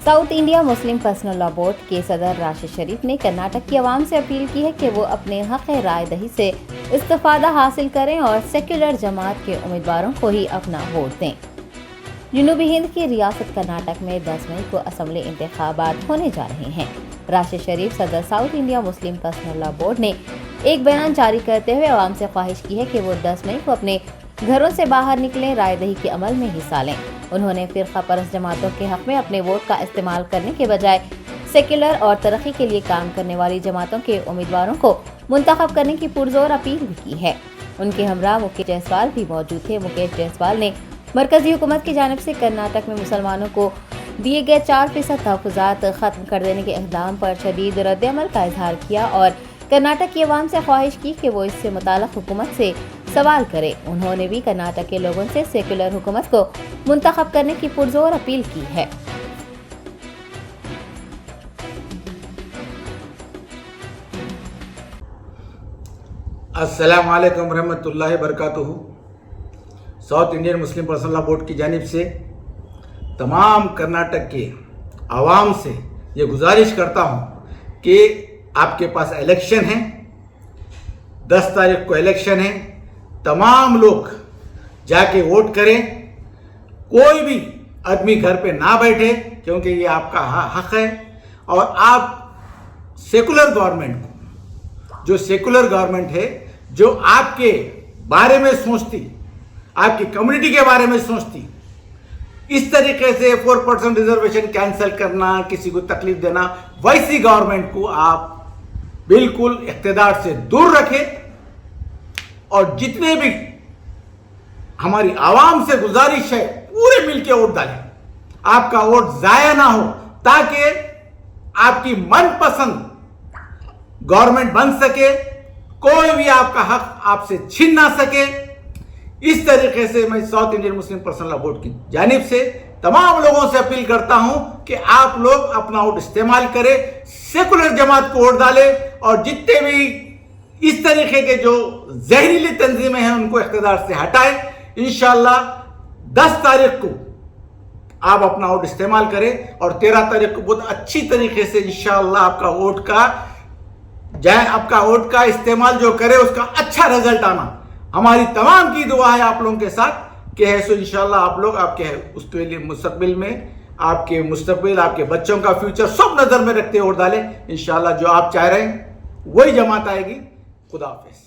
South India Muslim personal law board के सदर राशिद शरीफ ने कर्नाटक की आवाम से अपील की है कि वो अपने हक़ राय दही से इस्तिफादा हासिल करें और सेक्युलर जमात के उम्मीदवारों को ही अपना वोट दें। जनूबी हिंद की रियासत कर्नाटक में 10 मई को असम्बली इंतखाबात होने जा रहे हैं। राशिद शरीफ सदर south India Muslim personal law board ने एक बयान जारी करते हुए आवाम से ख्वाहिश की है कि वो 10 मई को अपने घरों से बाहर निकलें, राय दही के अमल में हिस्सा लें। उन्होंने फिरका परस्त जमातों के हक में अपने वोट का इस्तेमाल करने के बजाय सेक्युलर और तरक्की के लिए काम करने वाली जमातों के उम्मीदवारों को मुंतखब करने की पुरजोर अपील भी की है। उनके हमरा मुकेश जायसवाल भी मौजूद थे। मुकेश जायसवाल ने मरकजी हुकूमत की जानिब से कर्नाटक में मुसलमानों को दिए गए 4% तहफ़्फ़ुज़ात ख़त्म कर देने के इक़दाम पर शदीद रद्द-ए-अमल का इजहार किया और कर्नाटक की आवाम से ख्वाहिश की कि वो इससे मुताल्लिक़ हुकूमत से सवाल करे। उन्होंने भी कर्नाटक के लोगों से सेक्युलर हुकूमत को मुंतखब करने की पुरजोर अपील की है। अस्सलाम वालेकुम रहमतुल्लाहि बरकातुहू। South Indian Muslim personal law board की जानिब से तमाम कर्नाटक के आवाम से ये गुजारिश करता हूँ कि आपके पास इलेक्शन है, 10 तारीख को इलेक्शन है, तमाम लोग जाके वोट करें। कोई भी आदमी घर पे ना बैठे, क्योंकि ये आपका हक है। और आप सेकुलर गवर्नमेंट को, जो सेकुलर गवर्नमेंट है, जो आपके बारे में सोचती, आपकी कम्युनिटी के बारे में सोचती, इस तरीके से 4% रिजर्वेशन कैंसिल करना, किसी को तकलीफ देना, वैसी गवर्नमेंट को आप बिल्कुल इख्तिदार से दूर रखें। और जितने भी हमारी आवाम से गुजारिश है, पूरे मिलके वोट डालें, आपका वोट जाया ना हो, ताकि आपकी मनपसंद गवर्नमेंट बन सके, कोई भी आपका हक आपसे छीन ना सके। इस तरीके से मैं south Indian Muslim personal law board की जानिब से तमाम लोगों से अपील करता हूं कि आप लोग अपना वोट इस्तेमाल करें, सेकुलर जमात को वोट डालें और जितने भी इस तरीके के जो जहरीली तंजीमें हैं उनको इख्तिदार से हटाएं। इंशाअल्लाह 10 तारीख को आप अपना वोट इस्तेमाल करें और 13 तारीख को बहुत अच्छी तरीके से इंशाअल्लाह आपका वोट का इस्तेमाल जो करे उसका अच्छा रिजल्ट आना हमारी तमाम की दुआ है आप लोगों के साथ कि है। सो इंशाअल्लाह आप लोग आपके उसके लिए मुस्तकबिल में आपके मुस्तकबिल, आपके बच्चों का फ्यूचर सब नजर में रखते वोट डालें। इंशाअल्लाह जो आप चाह रहे हैं वही जमात आएगी। खुदा हाफिज़।